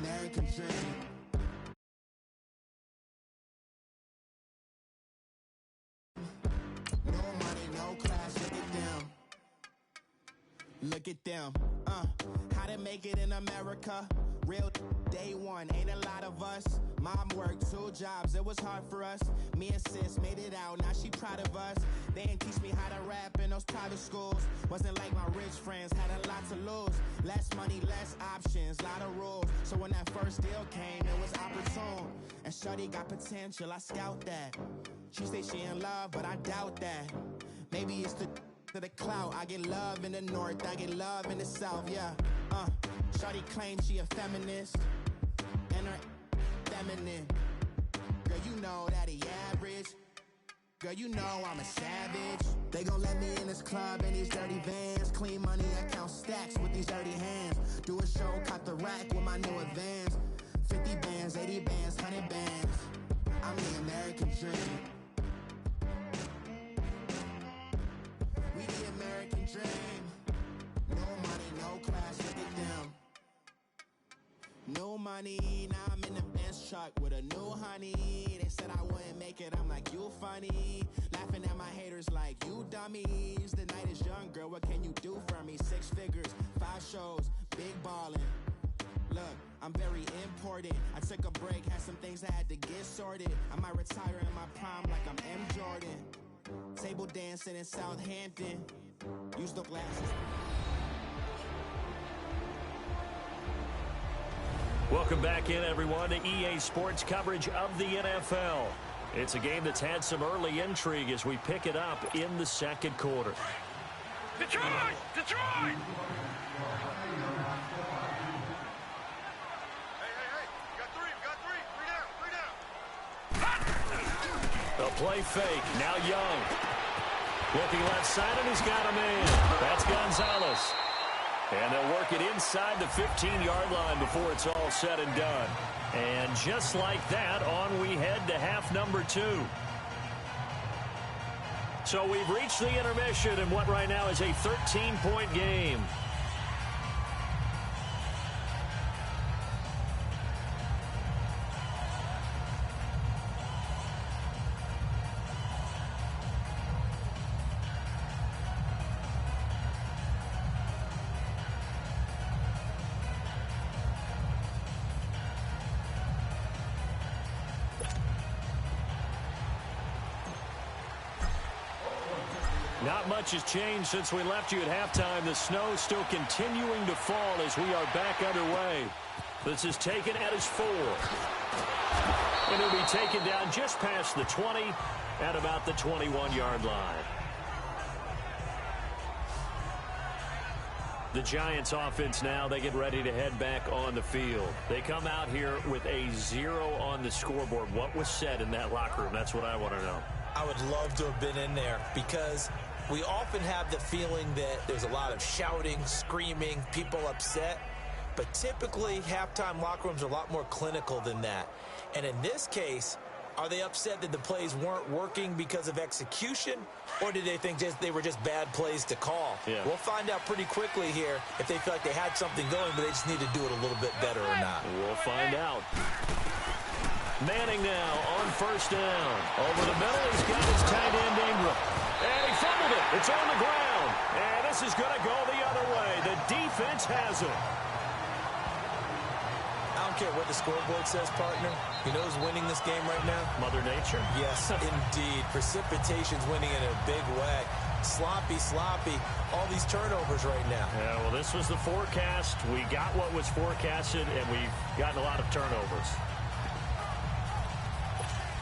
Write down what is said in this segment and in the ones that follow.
American dream. No money, no class, look at them. Look at them, how to make it in America. Real day one, ain't a lot of us. Mom worked 2 jobs, it was hard for us. Me and sis made it out, now she proud of us. They didn't teach me how to rap in those private schools. Wasn't like my rich friends, had a lot to lose. Less money, less options, lot of rules. So when that first deal came, it was opportune. And shorty got potential, I scout that. She say she in love, but I doubt that. Maybe it's the clout. I get love in the north, I get love in the south, yeah. Shorty claims she a feminist, and her feminine. Girl, you know that he average. Girl, you know I'm a savage. They gon' let me in this club in these dirty vans. Clean money, I count stacks with these dirty hands. Do a show, caught the rack with my new advance. 50 bands, 80 bands, 100 bands. I'm the American dream. We the American dream. No money, no class, look at them. No money, now I'm in the Benz truck with a new honey. They said I wouldn't make it, I'm like, you funny. Laughing at my haters like, you dummies. The night is young, girl, what can you do for me? 6 figures, 5 shows, big ballin'. Look, I'm very important. I took a break, had some things I had to get sorted. I might retire in my prime like I'm M. Jordan. Table dancing in Southampton. Use the glasses. Welcome back in, everyone, to EA Sports coverage of the NFL. It's a game that's had some early intrigue as we pick it up in the second quarter. Detroit! Detroit! Hey, got three down. A play fake, now Young. Looking left side, and he's got a man. That's Gonzalez. And they'll work it inside the 15-yard line before it's all said and done. And just like that, on we head to half number 2. So we've reached the intermission in what right now is a 13-point game. Not much has changed since we left you at halftime. The snow still continuing to fall as we are back underway. This is taken at his 4. And it'll be taken down just past the 20 at about the 21-yard line. The Giants offense now, they get ready to head back on the field. They come out here with a 0 on the scoreboard. What was said in that locker room? That's what I want to know. I would love to have been in there because we often have the feeling that there's a lot of shouting, screaming, people upset. But typically, halftime locker rooms are a lot more clinical than that. And in this case, are they upset that the plays weren't working because of execution? Or did they think they were just bad plays to call? Yeah. We'll find out pretty quickly here if they feel like they had something going, but they just need to do it a little bit better or not. We'll find out. Manning now on first down. Over the middle, he's got his tight end Ingram. And he fumbled it. It's on the ground. And this is going to go the other way. The defense has it. I don't care what the scoreboard says, partner. You know who's winning this game right now? Mother Nature? Yes, indeed. Precipitation's winning in a big way. Sloppy. All these turnovers right now. Yeah, well, this was the forecast. We got what was forecasted, and we've gotten a lot of turnovers.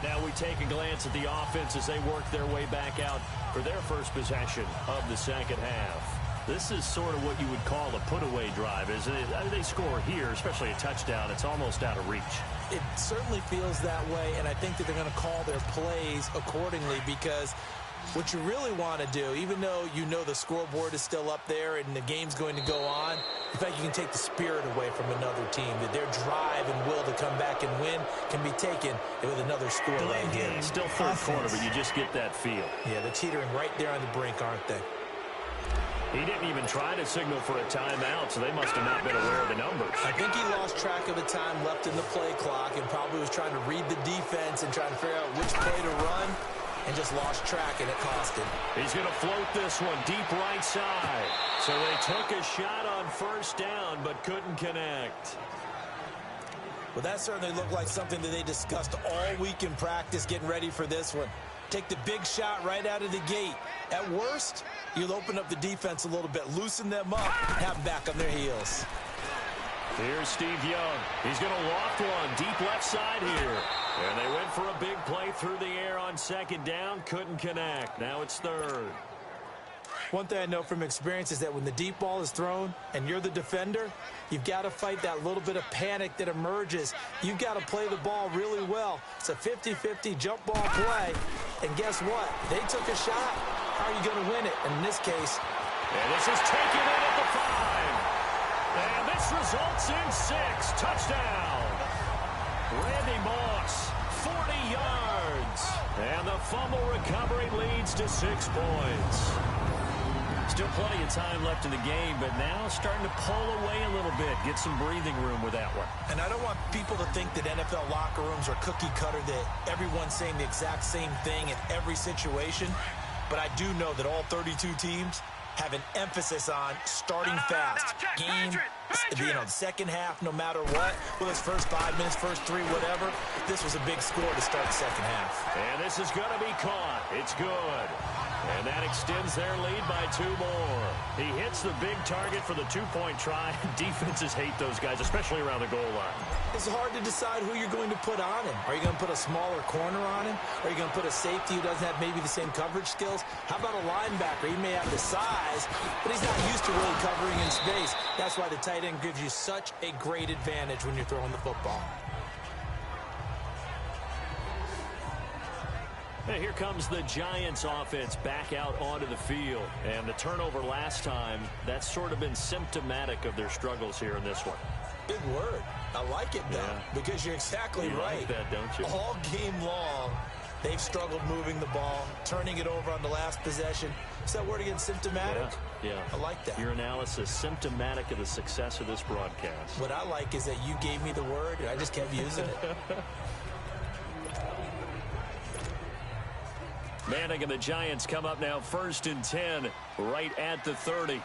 Now we take a glance at the offense as they work their way back out for their first possession of the second half. This is sort of what you would call a put-away drive, isn't it? I mean, they score here, especially a touchdown. It's almost out of reach. It certainly feels that way, and I think that they're going to call their plays accordingly because what you really want to do, even though you know the scoreboard is still up there and the game's going to go on, in fact, you can take the spirit away from another team, that their drive and will to come back and win can be taken with another score right here. Still third quarter, but you just get that feel. Yeah, they're teetering right there on the brink, aren't they? He didn't even try to signal for a timeout, so they must have not been aware of the numbers. I think he lost track of the time left in the play clock and probably was trying to read the defense and trying to figure out which play to run and just lost track, and it cost him. He's going to float this one deep right side. So they took a shot on first down but couldn't connect. Well, that certainly looked like something that they discussed all week in practice getting ready for this one. Take the big shot right out of the gate. At worst, you'll open up the defense a little bit, loosen them up, have them back on their heels. Here's Steve Young. He's going to loft one deep left side here. And they went for a big play through the air on second down. Couldn't connect. Now it's third. One thing I know from experience is that when the deep ball is thrown and you're the defender, you've got to fight that little bit of panic that emerges. You've got to play the ball really well. It's a 50-50 jump ball play. And guess what? They took a shot. How are you going to win it? And in this case, and this is taken in at the 5. And this results in 6. Touchdown. Randy Moss, 40 yards. And the fumble recovery leads to 6 points. Still plenty of time left in the game, but now starting to pull away a little bit, get some breathing room with that one. And I don't want people to think that NFL locker rooms are cookie cutter, that everyone's saying the exact same thing in every situation. But I do know that all 32 teams have an emphasis on starting fast. Game, the second half, no matter what. Well, it's first 5 minutes, first 3, whatever. This was a big score to start the second half. And this is going to be caught. It's good. And that extends their lead by 2 more. He hits the big target for the 2-point try. Defenses hate those guys, especially around the goal line. It's hard to decide who you're going to put on him. Are you going to put a smaller corner on him? Are you going to put a safety who doesn't have maybe the same coverage skills? How about a linebacker? He may have the size, but he's not used to really covering in space. That's why the tight end gives you such a great advantage when you're throwing the football. And here comes the Giants offense back out onto the field. And the turnover last time, that's sort of been symptomatic of their struggles here in this one. Big word. I like it, though, because you're exactly right. Like that, don't you? All game long, they've struggled moving the ball, turning it over on the last possession. Is that word again, symptomatic? Yeah. I like that. Your analysis, symptomatic of the success of this broadcast. What I like is that you gave me the word, and I just kept using it. Manning and the Giants come up now 1st and 10 right at the 30.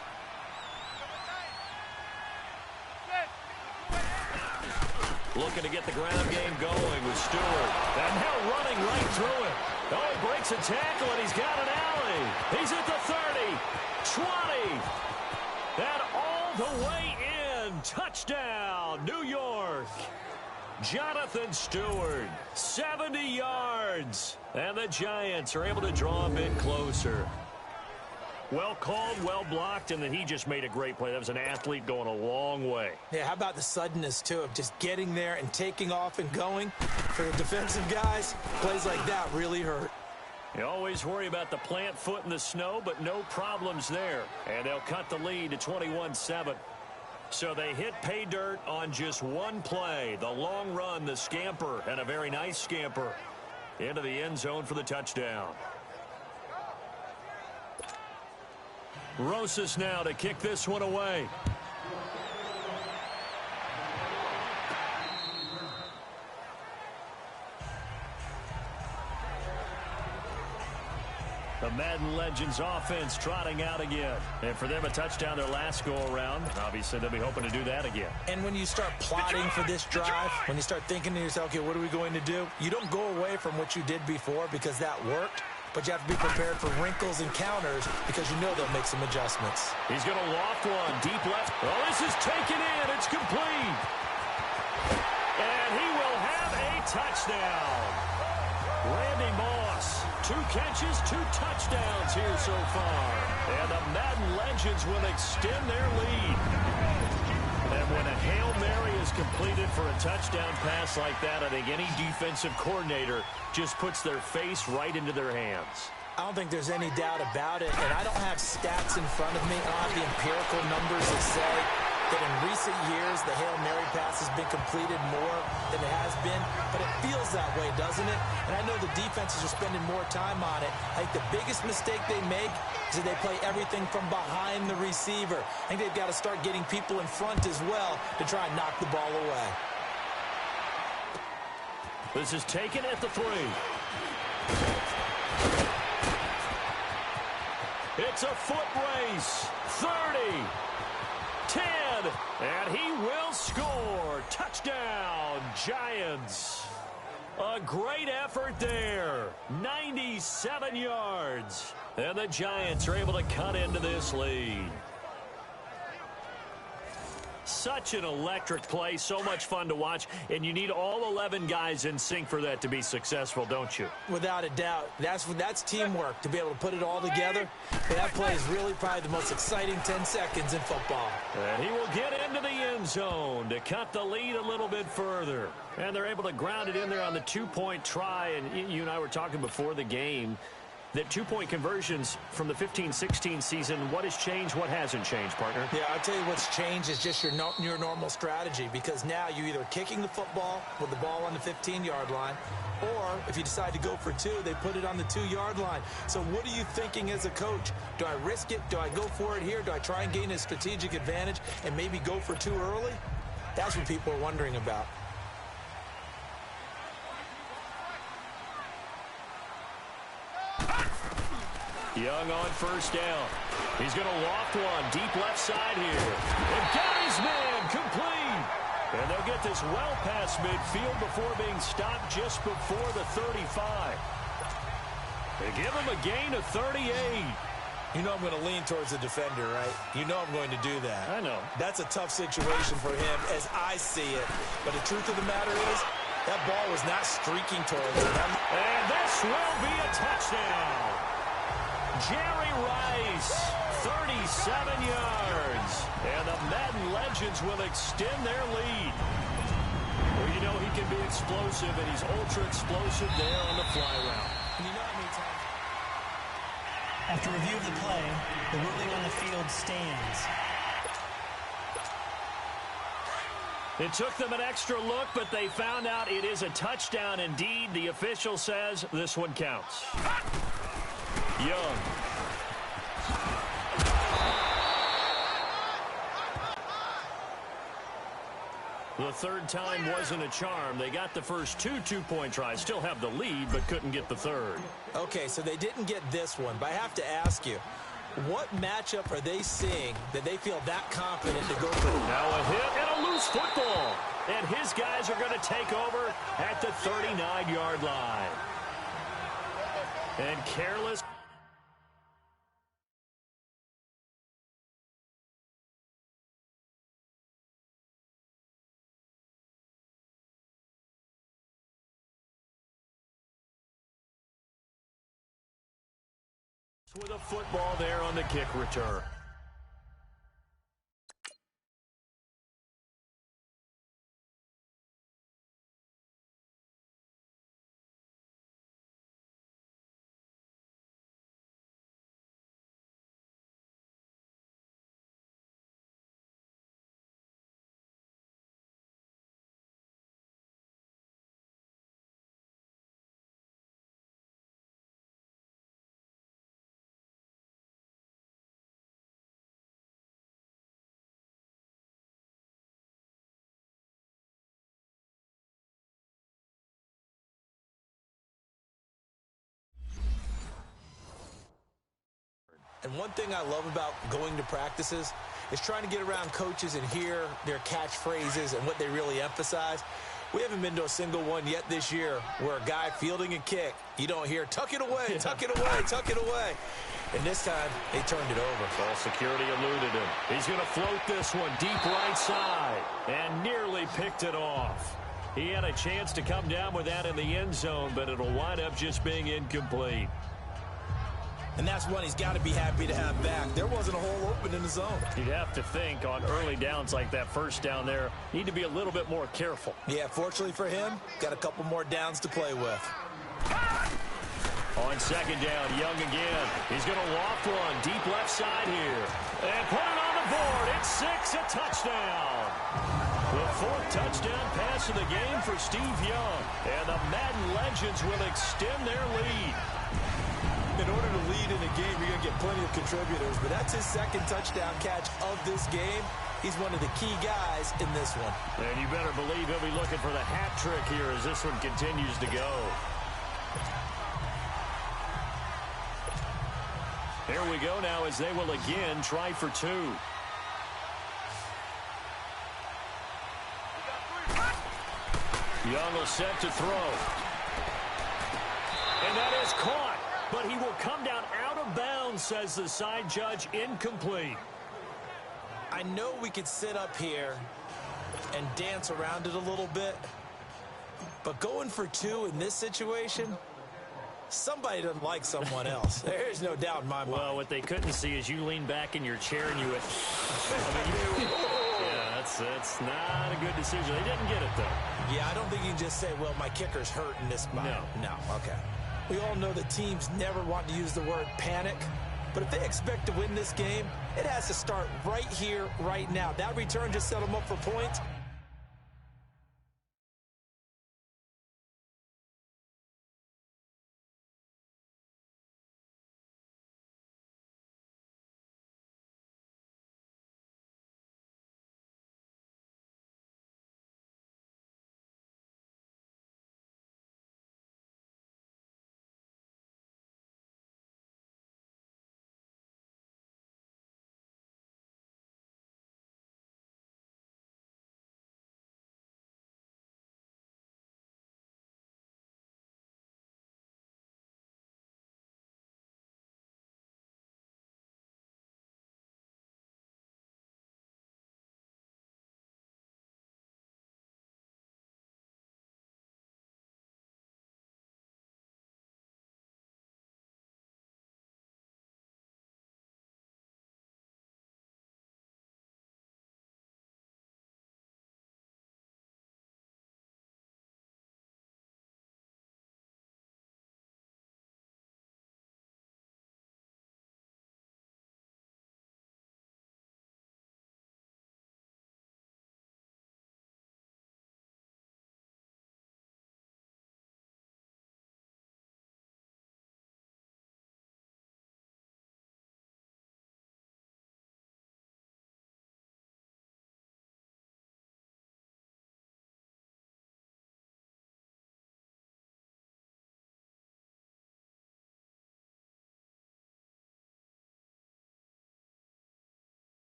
Looking to get the ground game going with Stewart. And now running right through it. Oh, he breaks a tackle and he's got an alley. He's at the 30, 20, and all the way in. Touchdown, New York. Jonathan Stewart, 70 yards. And the Giants are able to draw a bit closer. Well called, well blocked, and then he just made a great play. That was an athlete going a long way. Yeah, how about the suddenness, too, of just getting there and taking off and going? For the defensive guys, plays like that really hurt. You always worry about the plant foot in the snow, but no problems there. And they'll cut the lead to 21-7. So they hit pay dirt on just one play. The long run, the scamper, and a very nice scamper into the end zone for the touchdown. Rosas now to kick this one away. The Madden Legends offense trotting out again. And for them, a touchdown their last go-around. Obviously, they'll be hoping to do that again. And when you start plotting for this drive, when you start thinking to yourself, okay, what are we going to do? You don't go away from what you did before because that worked. But you have to be prepared for wrinkles and counters because you know they'll make some adjustments. He's going to loft one deep left. Oh, this is taken in. It's complete. And he will have a touchdown. Randy Moss, 2 catches, 2 touchdowns here so far. And the Madden Legends will extend their lead. And when a Hail Mary is completed for a touchdown pass like that, I think any defensive coordinator just puts their face right into their hands. I don't think there's any doubt about it, and I don't have stats in front of me. I don't have the empirical numbers that say that in recent years the Hail Mary pass has been completed more than it has been, but it feels that way, doesn't it? And I know the defenses are spending more time on it. I think the biggest mistake they make is that they play everything from behind the receiver. I think they've got to start getting people in front as well to try and knock the ball away. This is taken at the 3. It's a foot race. 30, 10, and he will score. Touchdown, Giants. A great effort there. 97 yards. And the Giants are able to cut into this lead. Such an electric play, so much fun to watch, and you need all 11 guys in sync for that to be successful, don't you? Without a doubt. That's teamwork, to be able to put it all together. But that play is really probably the most exciting 10 seconds in football. And he will get into the end zone to cut the lead a little bit further. And they're able to ground it in there on the 2-point try, and you and I were talking before the game that 2-point conversions from the 15-16 season, what has changed, what hasn't changed, partner? Yeah, I'll tell you what's changed is just your normal strategy, because now you're either kicking the football with the ball on the 15-yard line, or if you decide to go for 2, they put it on the 2-yard line. So what are you thinking as a coach? Do I risk it? Do I go for it here? Do I try and gain a strategic advantage and maybe go for 2 early? That's what people are wondering about. Young on first down. He's going to loft one deep left side here. And got his man complete. And they'll get this well past midfield before being stopped just before the 35. They give him a gain of 38. You know I'm going to lean towards the defender, right? You know I'm going to do that. I know. That's a tough situation for him as I see it. But the truth of the matter is, that ball was not streaking towards him. And this will be a touchdown. Jerry Rice, 37 yards. And the Madden Legends will extend their lead. Well, you know he can be explosive, and he's ultra explosive there on the fly route. And you know how many times... After review of the play, the ruling on the field stands. It took them an extra look, but they found out it is a touchdown indeed. The official says this one counts. Young. The third time wasn't a charm. They got the first 2-point tries. Still have the lead, but couldn't get the third. Okay, so they didn't get this one, but I have to ask you, what matchup are they seeing that they feel that confident to go for? Now a hit and a loose football. And his guys are going to take over at the 39-yard line. And careless. With a football there on the kick return. And one thing I love about going to practices is trying to get around coaches and hear their catchphrases and what they really emphasize. We haven't been to a single one yet this year where a guy fielding a kick, you don't hear, tuck it away, tuck it away, tuck it away. And this time, they turned it over. Ball security eluded him. He's going to float this one deep right side and nearly picked it off. He had a chance to come down with that in the end zone, but it'll wind up just being incomplete. And that's one he's got to be happy to have back. There wasn't a hole open in the zone. You'd have to think on early downs like that first down there, need to be a little bit more careful. Yeah, fortunately for him, got a couple more downs to play with. On second down, Young again. He's going to loft one deep left side here. And put it on the board. It's 6 at touchdown. The fourth touchdown pass of the game for Steve Young. And the Madden Legends will extend their lead. In order to lead in a game, you're going to get plenty of contributors, but that's his second touchdown catch of this game. He's one of the key guys in this one. And you better believe he'll be looking for the hat trick here as this one continues to go. Here we go now as they will again try for two. Young will set to throw. And that is caught. But he will come down out of bounds, says the side judge, incomplete. I know we could sit up here and dance around it a little bit, but going for two in this situation, somebody doesn't like someone else. There's no doubt in my mind. Well, what they couldn't see is you lean back in your chair and you went, yeah, that's not a good decision. They didn't get it, though. Yeah, I don't think you can just say, well, my kicker's hurt in this spot. No, okay. We all know that teams never want to use the word panic, but if they expect to win this game, it has to start right here, right now. That return just set them up for points.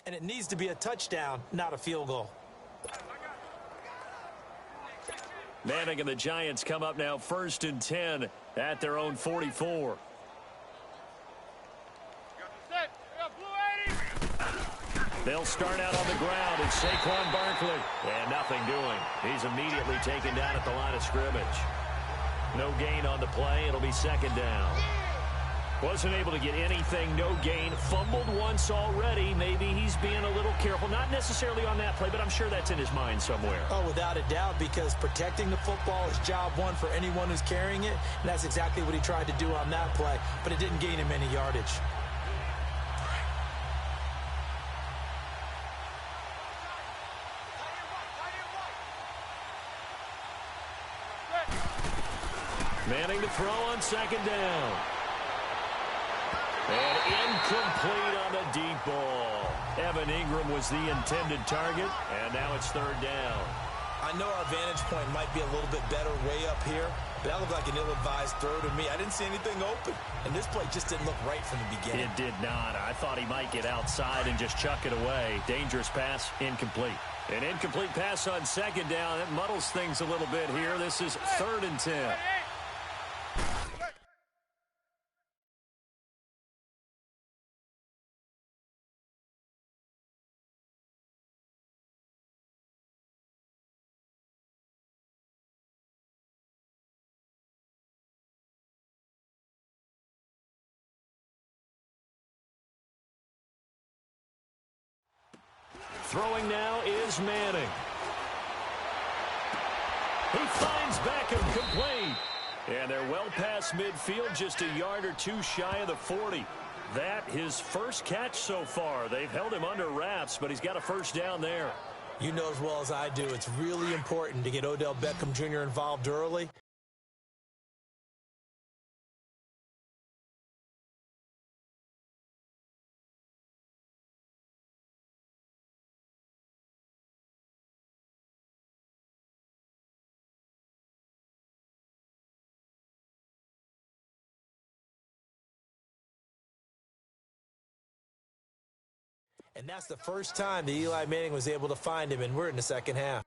And it needs to be a touchdown, not a field goal. Manning and the Giants come up now 1st and 10 at their own 44. They'll start out on the ground. It's Saquon Barkley. And nothing doing. He's immediately taken down at the line of scrimmage. No gain on the play. It'll be 2nd down. Wasn't able to get anything, no gain. Fumbled once already. Maybe he's being a little careful. Not necessarily on that play, but I'm sure that's in his mind somewhere. Oh, without a doubt, because protecting the football is job one for anyone who's carrying it. And that's exactly what he tried to do on that play, but it didn't gain him any yardage. Manning to throw on 2nd down. And incomplete on the deep ball. Evan Ingram was the intended target, and now it's 3rd down. I know our vantage point might be a little bit better way up here, but that looked like an ill-advised throw to me. I didn't see anything open, and this play just didn't look right from the beginning. It did not. I thought he might get outside and just chuck it away. Dangerous pass, incomplete. An incomplete pass on 2nd down. It muddles things a little bit here. This is 3rd and 10. Throwing now is Manning. He finds Beckham complete. And they're well past midfield, just a yard or two shy of the 40. That his first catch so far. They've held him under wraps, but he's got a 1st down there. You know as well as I do, it's really important to get Odell Beckham Jr. involved early. And that's the first time that Eli Manning was able to find him, and we're in the 2nd half.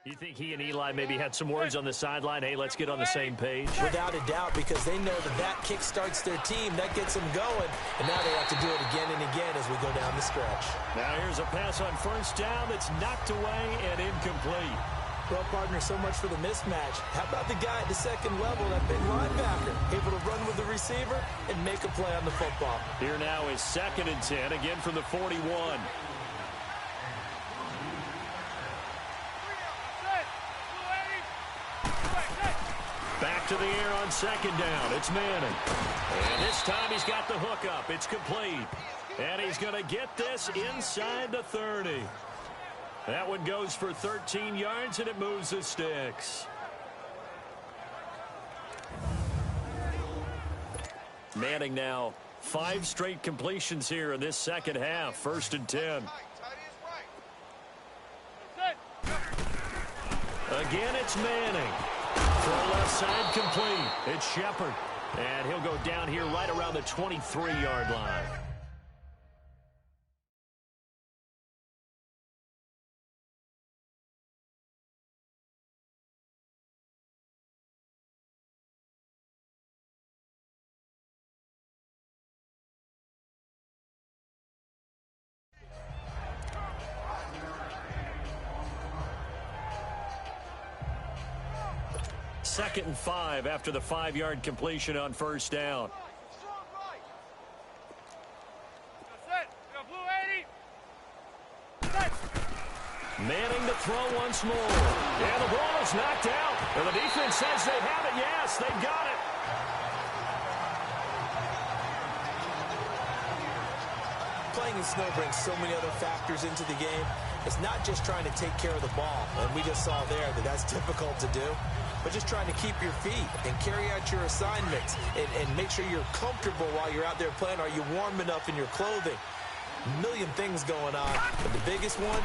You think he and Eli maybe had some words on the sideline? Hey, let's get on the same page. Without a doubt, because they know that kick starts their team. That gets them going. And now they have to do it again and again as we go down the stretch. Now here's a pass on 1st down that's knocked away and incomplete. Well, partner, so much for the mismatch. How about the guy at the 2nd level, that big linebacker, able to run with the receiver and make a play on the football? Here now is 2nd and 10, again from the 41. Back to the air on 2nd down. It's Manning. And this time he's got the hook up. It's complete. And he's going to get this inside the 30. That one goes for 13 yards, and it moves the sticks. Manning now 5 straight completions here in this 2nd half. 1st and 10. Again, it's Manning. Throw left side complete. It's Shepard. And he'll go down here right around the 23-yard line. Second and 5 after the 5-yard completion on first down. Manning to throw once more. And the ball is knocked out. And the defense says they have it. Yes, they've got it. Playing in snow brings so many other factors into the game. It's not just trying to take care of the ball, and we just saw there that that's difficult to do, but just trying to keep your feet and carry out your assignments and make sure you're comfortable while you're out there playing. Are you warm enough in your clothing? A million things going on, but the biggest one,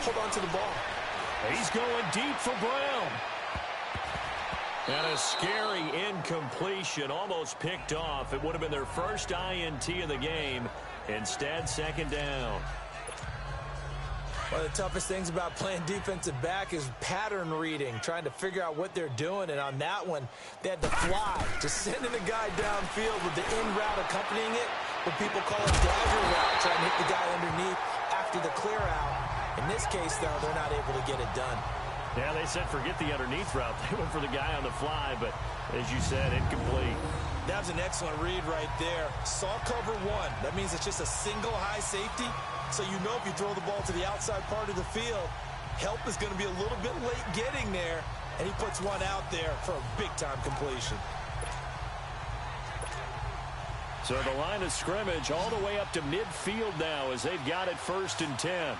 hold on to the ball. He's going deep for Brown. And a scary incompletion, almost picked off. It would have been their first INT of the game. Instead, second down. One of the toughest things about playing defensive back is pattern reading, trying to figure out what they're doing. And on that one, they had to fly, just sending the guy downfield with the in route accompanying it, what people call a dagger route, trying to hit the guy underneath after the clear out. In this case, though, they're not able to get it done. Yeah, they said forget the underneath route. They went for the guy on the fly, but as you said, incomplete. That was an excellent read right there. Saw cover one. That means it's just a single high safety. So you know if you throw the ball to the outside part of the field, help is going to be a little bit late getting there. And he puts one out there for a big-time completion. So the line of scrimmage all the way up to midfield now as they've got it 1st and 10.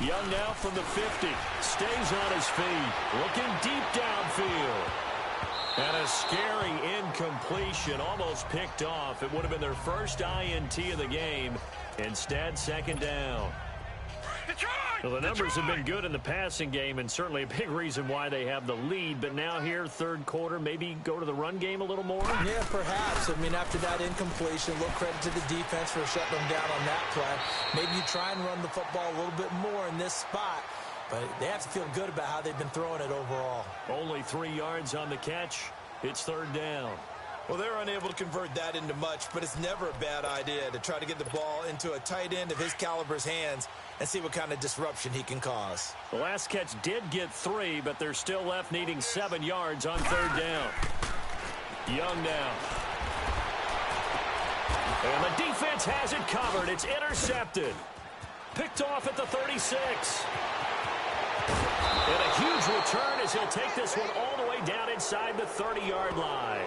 Young now from the 50. Stays on his feet. Looking deep downfield. And a scary incompletion. Almost picked off. It would have been their first INT of the game. Instead, second down. Well, the numbers have been good in the passing game and certainly a big reason why they have the lead. But now here, third quarter, maybe go to the run game a little more? Yeah, perhaps. I mean, after that incompletion, a little credit to the defense for shutting them down on that play. Maybe you try and run the football a little bit more in this spot. But they have to feel good about how they've been throwing it overall. Only 3 yards on the catch. It's third down. Well, they're unable to convert that into much, but it's never a bad idea to try to get the ball into a tight end of his caliber's hands and see what kind of disruption he can cause. The last catch did get 3, but they're still left needing 7 yards on third down. Young now. And the defense has it covered. It's intercepted. Picked off at the 36. And a huge return as he'll take this one all the way down inside the 30-yard line.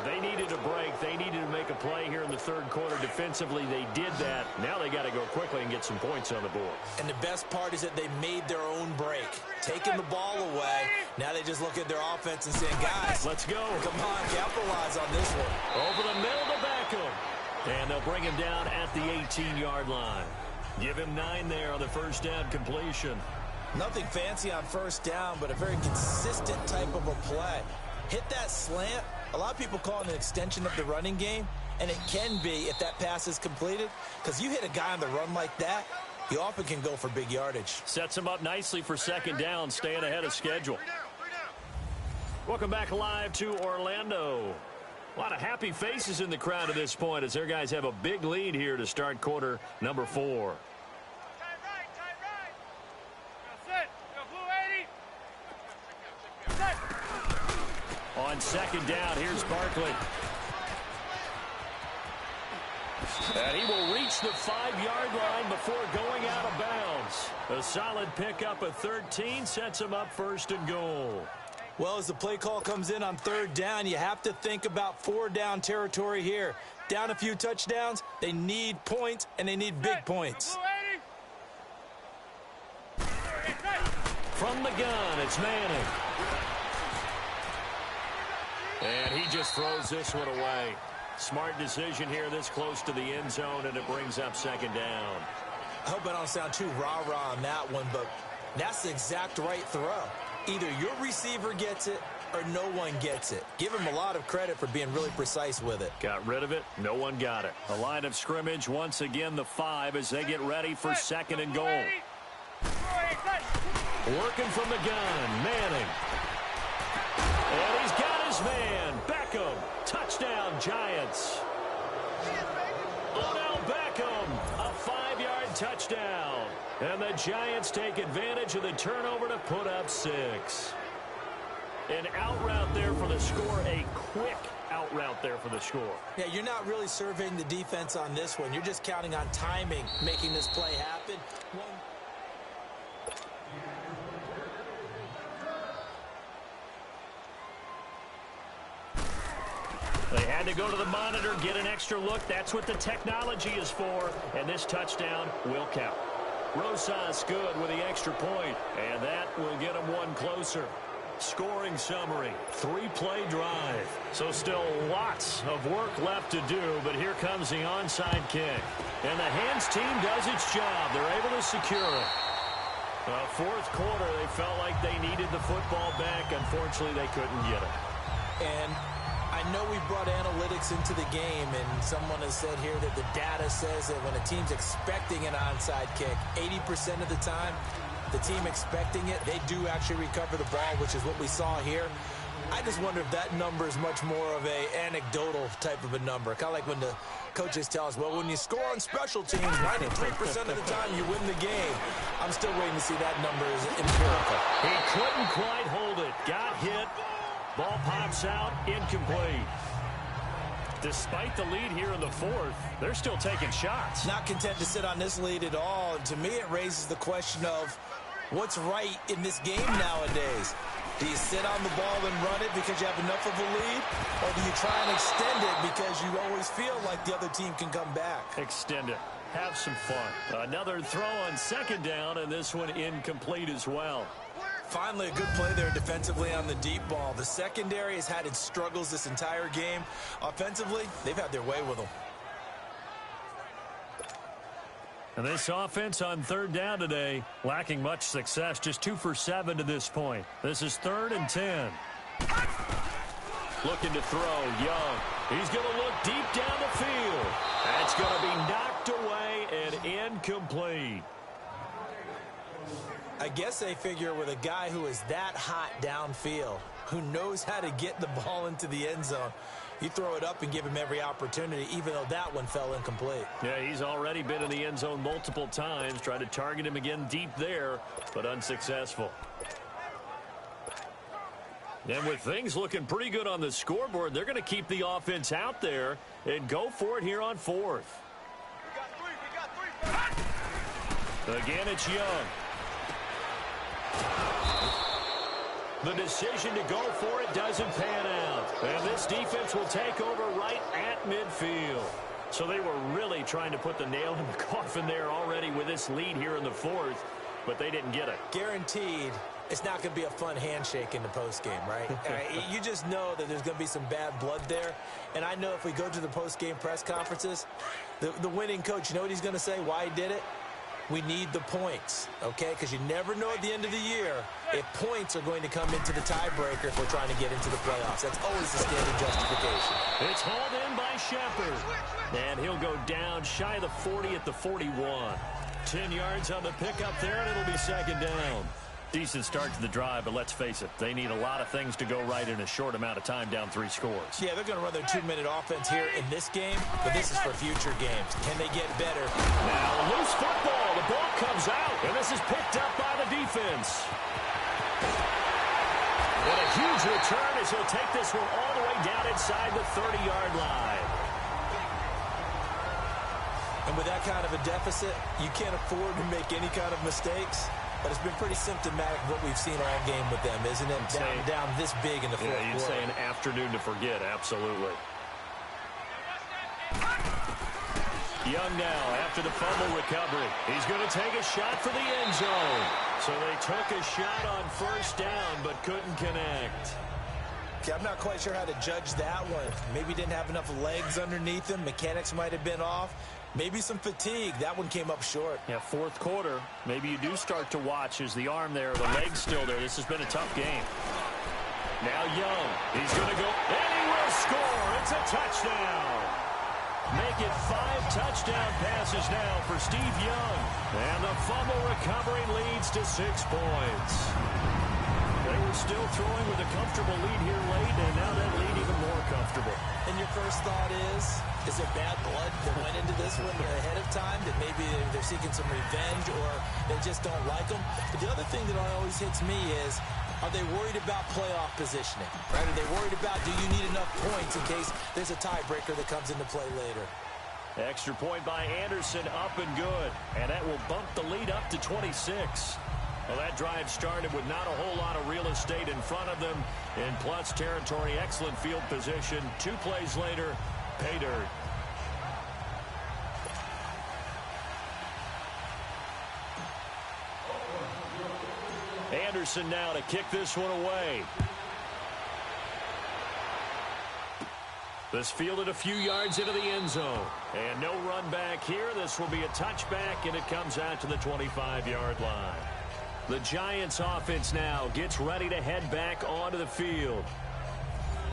They needed a break. They needed to make a play here in the third quarter. Defensively, they did that. Now they got to go quickly and get some points on the board. And the best part is that they made their own break. Taking the ball away. Now they just look at their offense and saying, guys, let's go. Come on, capitalize on this one. Over the middle to Beckham. And they'll bring him down at the 18-yard line. Give him 9 there on the first down completion. Nothing fancy on first down, but a very consistent type of a play. Hit that slant. A lot of people call it an extension of the running game, and it can be if that pass is completed, because you hit a guy on the run like that, you often can go for big yardage. Sets him up nicely for second down, staying ahead of schedule. Welcome back live to Orlando. A lot of happy faces in the crowd at this point as their guys have a big lead here to start quarter number 4. On second down, here's Barkley. And he will reach the 5-yard line before going out of bounds. A solid pickup of 13 sets him up 1st and goal. Well, as the play call comes in on third down, you have to think about 4-down territory here. Down a few touchdowns, they need points, and they need big points. From the gun, it's Manning. And he just throws this one away. Smart decision here this close to the end zone, and it brings up second down. I hope I don't sound too rah-rah on that one, but that's the exact right throw. Either your receiver gets it or no one gets it. Give him a lot of credit for being really precise with it. Got rid of it. No one got it. A line of scrimmage, once again, the 5 as they get ready for second and goal. Working from the gun, Manning. And he's got his man, Beckham. Touchdown, Giants. Odell Beckham, a 5-yard touchdown. And the Giants take advantage of the turnover to put up 6. An out route there for the score, a quick out route there for the score. Yeah, you're not really surveying the defense on this one. You're just counting on timing, making this play happen. They had to go to the monitor, get an extra look. That's what the technology is for. And this touchdown will count. Rosas good with the extra point, and that will get them one closer. Scoring summary, 3-play drive. So still lots of work left to do, but here comes the onside kick. And the hands team does its job. They're able to secure it. Fourth quarter, they felt like they needed the football back. Unfortunately, they couldn't get it. And I know we brought analytics into the game, and someone has said here that the data says that when a team's expecting an onside kick, 80% of the time, the team expecting it, they do actually recover the ball, which is what we saw here. I just wonder if that number is much more of a anecdotal type of a number. Kind of like when the coaches tell us, well, when you score on special teams, 93% of the time you win the game. I'm still waiting to see that number is empirical. He couldn't quite hold it. Got hit. Ball pops out. Incomplete. Despite the lead here in the fourth, they're still taking shots. Not content to sit on this lead at all. And to me, it raises the question of what's right in this game nowadays. Do you sit on the ball and run it because you have enough of a lead? Or do you try and extend it because you always feel like the other team can come back? Extend it. Have some fun. Another throw on second down, and this one incomplete as well. Finally, a good play there defensively on the deep ball. The secondary has had its struggles this entire game. Offensively, they've had their way with them. And this offense on third down today, lacking much success, just 2 for 7 to this point. This is 3rd and 10. Looking to throw, Young. He's going to look deep down the field. That's going to be knocked away and incomplete. I guess they figure with a guy who is that hot downfield, who knows how to get the ball into the end zone, you throw it up and give him every opportunity, even though that one fell incomplete. Yeah, he's already been in the end zone multiple times, tried to target him again deep there, but unsuccessful. And with things looking pretty good on the scoreboard, they're going to keep the offense out there and go for it here on 4th. Again, it's Young. The decision to go for it doesn't pan out. And this defense will take over right at midfield. So they were really trying to put the nail in the coffin there already with this lead here in the 4th, but they didn't get it. Guaranteed it's not going to be a fun handshake in the postgame, right? You just know that there's going to be some bad blood there. And I know if we go to the postgame press conferences, the winning coach, you know what he's going to say, why he did it? We need the points, okay? Because you never know at the end of the year if points are going to come into the tiebreaker if we're trying to get into the playoffs. That's always the standard justification. It's hauled in by Shepard. And he'll go down shy of the 40 at the 41. 10 yards on the pickup there, and it'll be second down. Decent start to the drive, but let's face it, they need a lot of things to go right in a short amount of time down 3 scores. Yeah, they're going to run their 2-minute offense here in this game, but this is for future games. Can they get better? Now, loose football. The ball comes out, and this is picked up by the defense. And a huge return as he'll take this one all the way down inside the 30-yard line. And with that kind of a deficit, you can't afford to make any kind of mistakes. But it's been pretty symptomatic of what we've seen all game with them, isn't it? Down this big in the fourth quarter. You'd say an afternoon to forget, absolutely. Young now after the fumble recovery. He's going to take a shot for the end zone. So they took a shot on first down but couldn't connect. Okay, I'm not quite sure how to judge that one. Maybe didn't have enough legs underneath him. Mechanics might have been off. Maybe some fatigue. That one came up short. Yeah, fourth quarter. Maybe you do start to watch as the arm there, the leg's still there. This has been a tough game. Now Young. He's going to go, and he will score. It's a touchdown. Make it 5 touchdown passes now for Steve Young. And the fumble recovery leads to 6 points. They were still throwing with a comfortable lead here late, and now that lead even more comfortable. And your first thought is there bad blood that went into this one ahead of time, that maybe they're seeking some revenge or they just don't like them? But the other thing that always hits me is, are they worried about playoff positioning? Right? Are they worried about, do you need enough points in case there's a tiebreaker that comes into play later? Extra point by Anderson, up and good. And that will bump the lead up to 26. Well, that drive started with not a whole lot of real estate in front of them. In plus territory, excellent field position. 2 plays later, pay dirt. Anderson now to kick this one away. This fielded a few yards into the end zone. And no run back here. This will be a touchback, and it comes out to the 25-yard line. The Giants offense now gets ready to head back onto the field.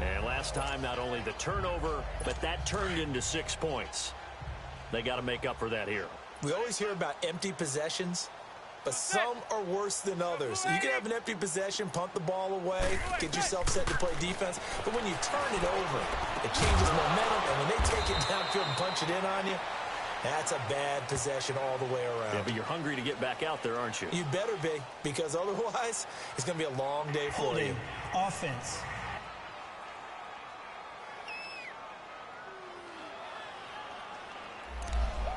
And last time, not only the turnover, but that turned into 6 points. They got to make up for that here. We always hear about empty possessions, but some are worse than others. You can have an empty possession, punt the ball away, get yourself set to play defense, but when you turn it over, it changes momentum, and when they take it downfield and punch it in on you, that's a bad possession all the way around. Yeah, but you're hungry to get back out there, aren't you? You better be, because otherwise, it's going to be a long day for you. Offense.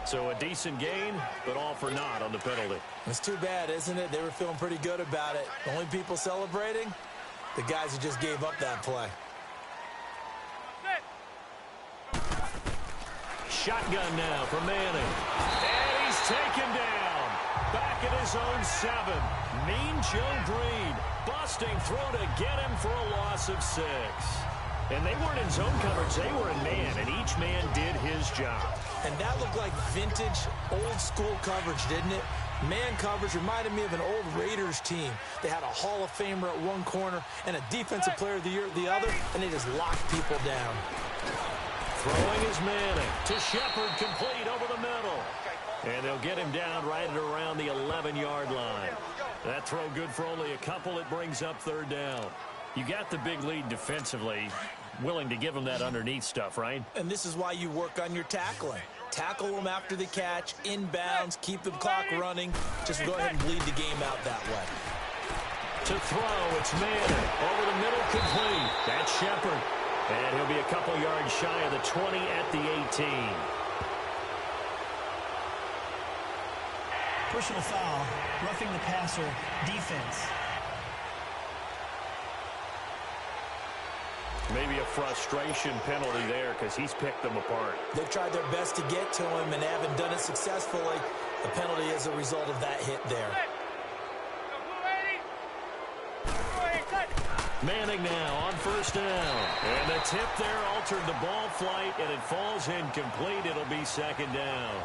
So a decent gain, but all for naught on the penalty. It's too bad, isn't it? They were feeling pretty good about it. The only people celebrating, the guys who just gave up that play. Shotgun now for Manning. And he's taken down. Back at his own 7. Mean Joe Green. Busting throw to get him for a loss of 6. And they weren't in zone coverage. They were in man, and each man did his job. And that looked like vintage, old-school coverage, didn't it? Man coverage reminded me of an old Raiders team. They had a Hall of Famer at one corner and a Defensive Player of the Year at the other, and they just locked people down. Throwing is Manning to Shepard, complete over the middle. And they'll get him down right at around the 11-yard line. That throw good for only a couple. It brings up 3rd down. You got the big lead defensively, willing to give them that underneath stuff, right? And this is why you work on your tackling. Tackle them after the catch, inbounds, keep the clock running. Just go ahead and bleed the game out that way. To throw, it's Manning. Over the middle, complete. That's Shepard. And he'll be a couple yards shy of the 20 at the 18. Personal foul, roughing the passer, defense. Maybe a frustration penalty there because he's picked them apart. They've tried their best to get to him and haven't done it successfully. The penalty is a result of that hit there. Manning now on 1st down. And the tip there altered the ball flight, and it falls incomplete. It'll be 2nd down.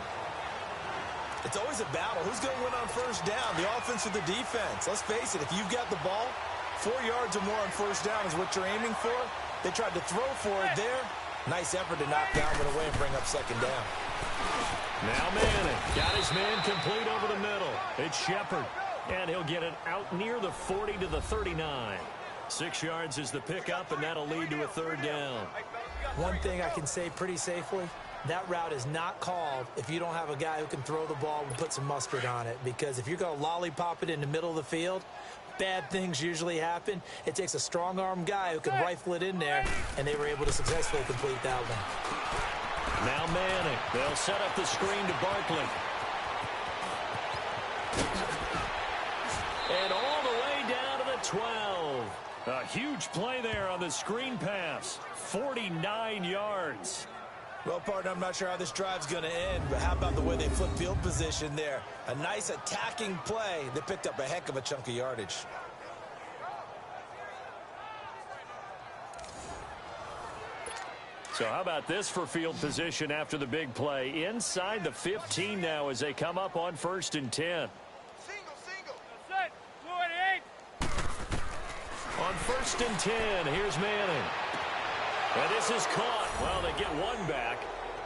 It's always a battle. Who's going to win on 1st down, the offense or the defense? Let's face it, if you've got the ball, 4 yards or more on 1st down is what you're aiming for. They tried to throw for it there. Nice effort to knock down it away and bring up 2nd down. Now Manning got his man complete over the middle. It's Shepard, and he'll get it out near the 40 to the 39. 6 yards is the pickup, and that'll lead to a 3rd down. One thing I can say pretty safely, that route is not called if you don't have a guy who can throw the ball and put some mustard on it. Because if you're going to lollipop it in the middle of the field, bad things usually happen. It takes a strong-arm guy who can rifle it in there, and they were able to successfully complete that one. Now Manning. They'll set up the screen to Barkley. And all the way down to the 12. A huge play there on the screen pass. 49 yards. Well, partner, I'm not sure how this drive's going to end, but how about the way they flipped field position there? A nice attacking play that picked up a heck of a chunk of yardage. So how about this for field position after the big play? Inside the 15 now as they come up on 1st and 10. Single. Set. 28. On 1st and 10, here's Manning. And this is caught. Well, they get one back,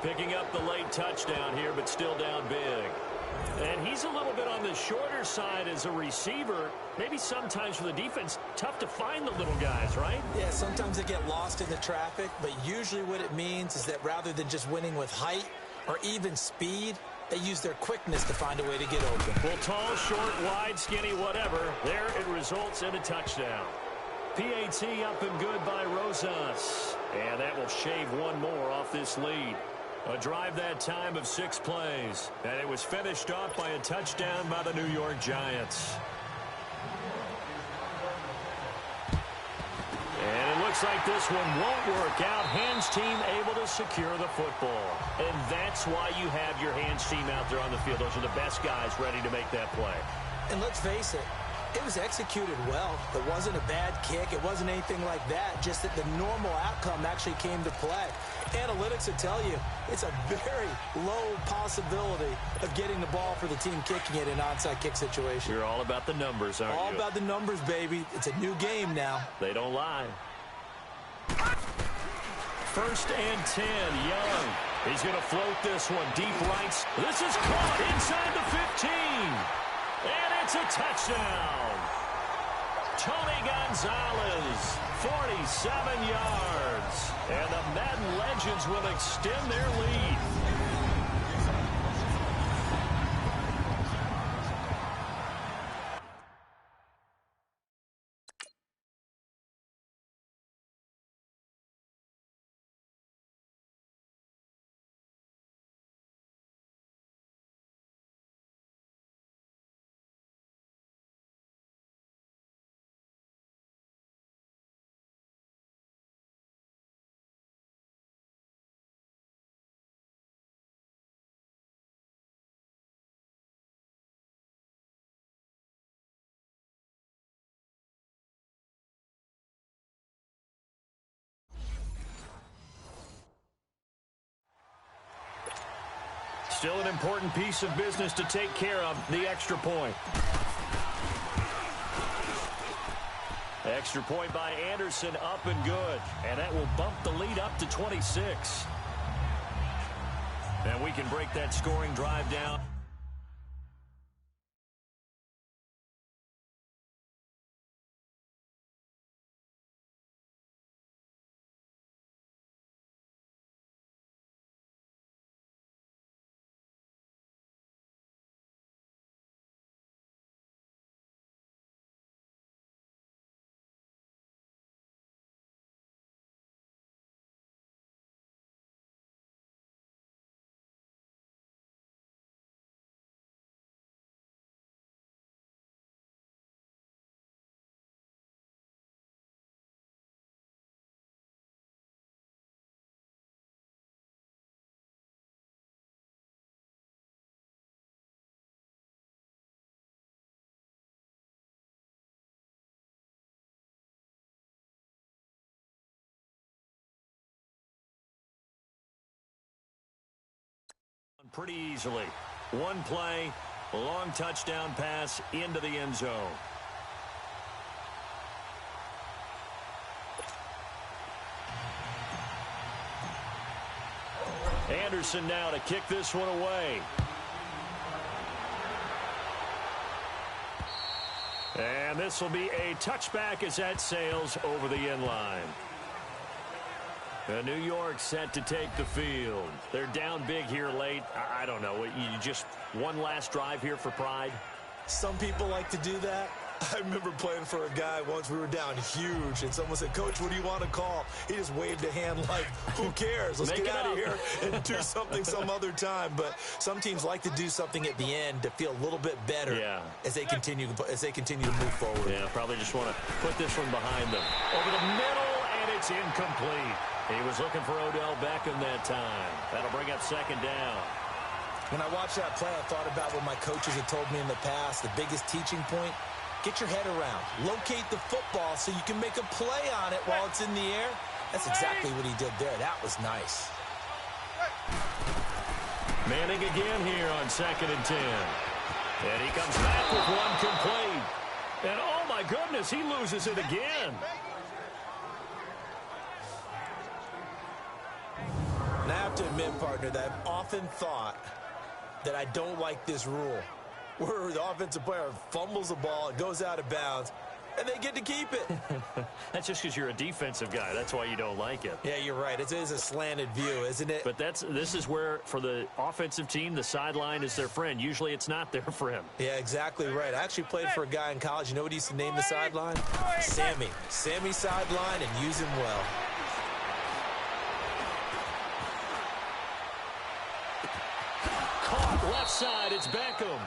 picking up the late touchdown here, but still down big. And he's a little bit on the shorter side as a receiver. Maybe sometimes for the defense, tough to find the little guys, right? Yeah, sometimes they get lost in the traffic, but usually what it means is that rather than just winning with height or even speed, they use their quickness to find a way to get open. Well, tall, short, wide, skinny, whatever. There it results in a touchdown. PAT up and good by Rosas. And that will shave one more off this lead. A drive that time of 6 plays. And it was finished off by a touchdown by the New York Giants. And it looks like this one won't work out. Hands team able to secure the football. And that's why you have your hands team out there on the field. Those are the best guys ready to make that play. And let's face it, it was executed well. It wasn't a bad kick. It wasn't anything like that. Just that the normal outcome actually came to play. Analytics will tell you it's a very low possibility of getting the ball for the team kicking it in an onside kick situation. You're all about the numbers, aren't you? All about the numbers, baby. It's a new game now. They don't lie. 1st and 10, Young. He's going to float this one deep right. This is caught inside the 15. And it's a touchdown. Tony Gonzalez, 47 yards. And the Madden Legends will extend their lead. Still an important piece of business to take care of, the extra point. Extra point by Anderson, up and good. And that will bump the lead up to 26. And we can break that scoring drive down. Pretty easily. One play, a long touchdown pass into the end zone. Anderson now to kick this one away. And this will be a touchback as that sails over the end line. New York set to take the field. They're down big here late. I don't know. You just one last drive here for pride? Some people like to do that. I remember playing for a guy once. We were down huge, and someone said, "Coach, what do you want to call?" He just waved a hand like, "Who cares? Let's get out of here and do something some other time." But some teams like to do something at the end to feel a little bit better as they continue to move forward. Yeah, probably just want to put this one behind them. Over the middle, and it's incomplete. He was looking for Odell Beckham that time. That'll bring up 2nd down. When I watched that play, I thought about what my coaches had told me in the past. The biggest teaching point: get your head around. Locate the football so you can make a play on it while it's in the air. That's exactly what he did there. That was nice. Manning again here on 2nd and 10. And he comes back with one complete. And oh my goodness, he loses it again. And I have to admit, partner, that I've often thought that I don't like this rule, where the offensive player fumbles the ball, it goes out of bounds, and they get to keep it. That's just because you're a defensive guy. That's why you don't like it. Yeah, you're right. It is a slanted view, isn't it? But this is where, for the offensive team, the sideline is their friend. Usually it's not their friend. Yeah, exactly right. I actually played for a guy in college. You know what he used to name the sideline? Sammy. Sammy sideline, and use him well. Caught left side. It's Beckham.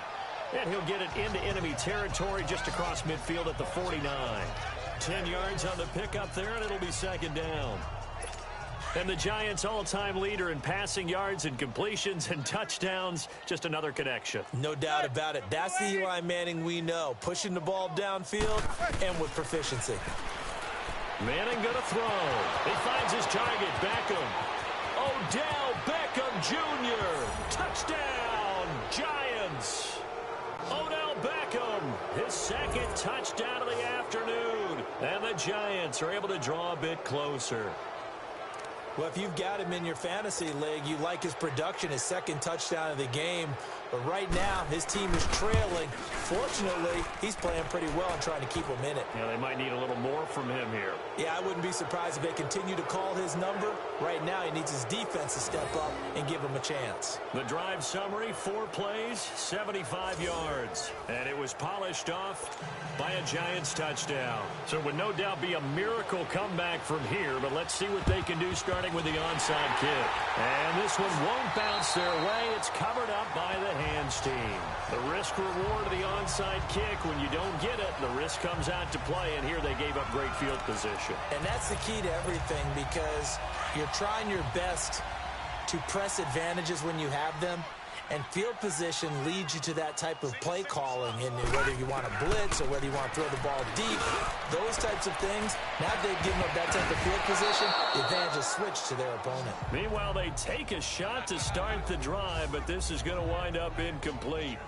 And he'll get it into enemy territory just across midfield at the 49. 10 yards on the pickup there, and it'll be 2nd down. And the Giants' all-time leader in passing yards and completions and touchdowns, just another connection. No doubt about it. That's the Eli Manning we know, pushing the ball downfield and with proficiency. Manning going to throw. He finds his target, Beckham. Odell Beckham Jr. Touchdown, Giants. Odell Beckham, his 2nd touchdown of the afternoon. And the Giants are able to draw a bit closer. Well, if you've got him in your fantasy league, you like his production, his 2nd touchdown of the game. But right now, his team is trailing. Fortunately, he's playing pretty well and trying to keep them in it. Yeah, they might need a little more from him here. Yeah, I wouldn't be surprised if they continue to call his number. Right now, he needs his defense to step up and give him a chance. The drive summary, 4 plays, 75 yards. And it was polished off by a Giants touchdown. So it would no doubt be a miracle comeback from here, but let's see what they can do starting with the onside kick. And this one won't bounce their way. It's covered up by the hands team. The risk reward of the onside kick, when you don't get it, the risk comes out to play, and here they gave up great field position. And that's the key to everything, because you're trying your best to press advantages when you have them, and field position leads you to that type of play calling, and whether you want to blitz or whether you want to throw the ball deep, those types of things. Now they've given up that type of field position, the advantage is switched to their opponent. Meanwhile, they take a shot to start the drive, but this is going to wind up incomplete.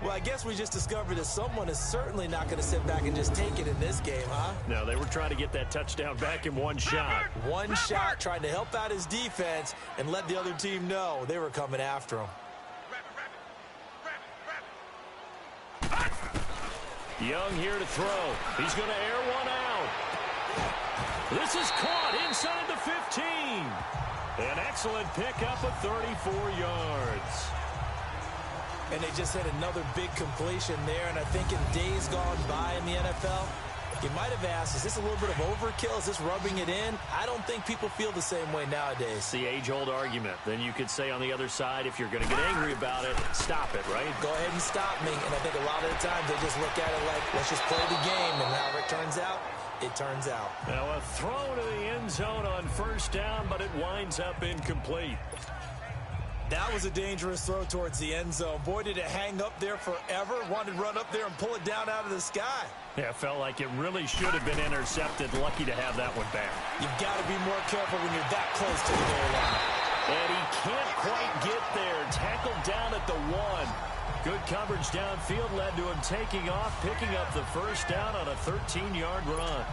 Well, I guess we just discovered that someone is certainly not going to sit back and just take it in this game, huh? No, they were trying to get that touchdown back in one shot. One shot, trying to help out his defense and let the other team know they were coming after him. Young here to throw. He's going to air one out. This is caught inside the 15. An excellent pickup of 34 yards. And they just had another big completion there. And I think in days gone by in the NFL, you might have asked, is this a little bit of overkill? Is this rubbing it in? I don't think people feel the same way nowadays. It's the age-old argument. Then you could say on the other side, if you're going to get angry about it, stop it, right? Go ahead and stop me. And I think a lot of the times they just look at it like, let's just play the game. And however it turns out, it turns out. Now a throw to the end zone on 1st down, but it winds up incomplete. That was a dangerous throw towards the end zone. Boy, did it hang up there forever. Wanted to run up there and pull it down out of the sky. Yeah, it felt like it really should have been intercepted. Lucky to have that one back. You've got to be more careful when you're that close to the goal line. And he can't quite get there. Tackled down at the 1. Good coverage downfield led to him taking off, picking up the 1st down on a 13-yard run.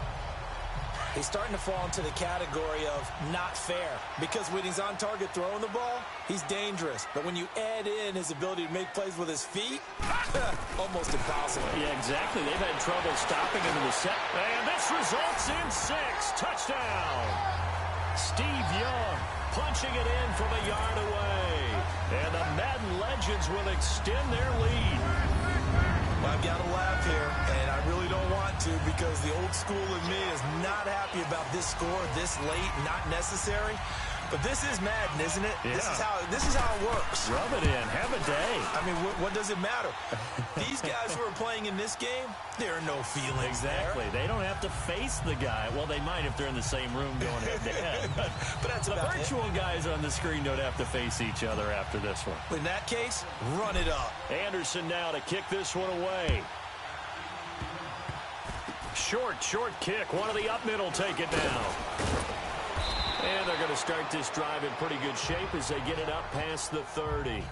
He's starting to fall into the category of not fair, because when he's on target throwing the ball, he's dangerous. But when you add in his ability to make plays with his feet, almost impossible. Yeah, exactly. They've had trouble stopping him in the set. And this results in 6. Touchdown. Steve Young punching it in from a yard away. And the Madden Legends will extend their lead. I've got to laugh here, and I really don't want to, because the old school in me is not happy about this score this late, not necessary. But this is Madden, isn't it? Yeah. This is how it works. Rub it in. Have a day. I mean, what does it matter? These guys who are playing in this game, there are no feelings Exactly. there. They don't have to face the guy. Well, they might if they're in the same room going head-to-head. But that's the about virtual guys on the screen don't have to face each other after this one. In that case, run it up. Anderson now to kick this one away. Short kick. One of the up middle take it down. And they're going to start this drive in pretty good shape as they get it up past the 30.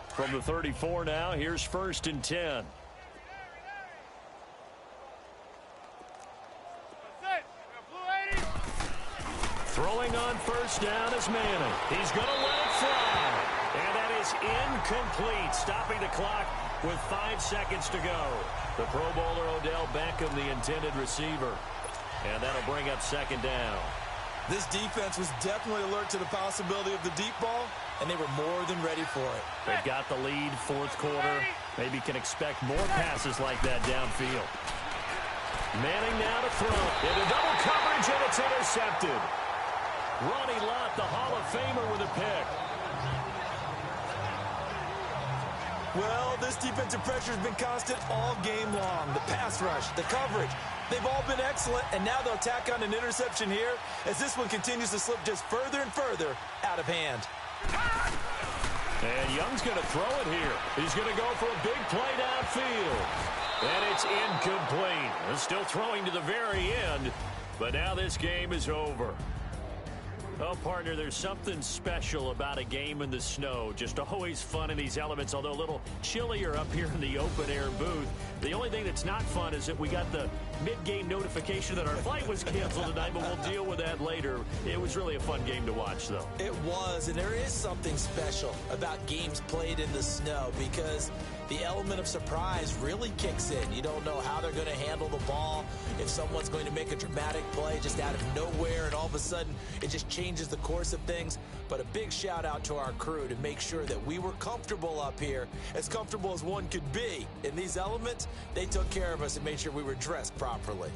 From the 34 now, here's 1st and 10. Throwing on 1st down is Manning. He's going to let it fly. And that is incomplete, stopping the clock with 5 seconds to go. The Pro Bowler Odell Beckham, the intended receiver. And that'll bring up 2nd down. This defense was definitely alert to the possibility of the deep ball, and they were more than ready for it. They've got the lead, 4th quarter. Maybe can expect more passes like that downfield. Manning now to throw. Into double coverage, and it's intercepted. Ronnie Lott, the Hall of Famer, with a pick. Well, this defensive pressure has been constant all game long. The pass rush, the coverage, they've all been excellent, and now they'll tack on an interception here as this one continues to slip just further and further out of hand. And Young's going to throw it here. He's going to go for a big play downfield. And it's incomplete. And still throwing to the very end, but now this game is over. Oh, partner, there's something special about a game in the snow. Just always fun in these elements, although a little chillier up here in the open-air booth. The only thing that's not fun is that we got the mid-game notification that our flight was canceled tonight, but we'll deal with that later. It was really a fun game to watch, though. It was, and there is something special about games played in the snow because the element of surprise really kicks in. You don't know how they're going to handle the ball, if someone's going to make a dramatic play just out of nowhere, and all of a sudden it just changes the course of things. But a big shout out to our crew to make sure that we were comfortable up here, as comfortable as one could be. In these elements, they took care of us and made sure we were dressed properly.